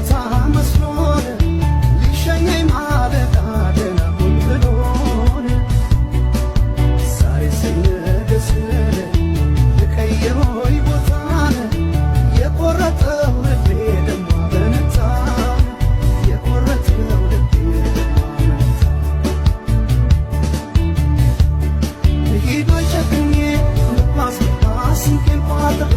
ቦታ መስሎን ሊሸኘኝ ማለዳ ደህና ሁን ብሎን ዛሬ ስነገ ስል ልቀይር ሆይ ቦታን የቆረጠው ልቤ ደሞ አመነታ የቆረጠው ልቤ ደሞ አመነታ ልሂድ ወይ ጨክኜ ልባስ ስንቄን ቋጥሬ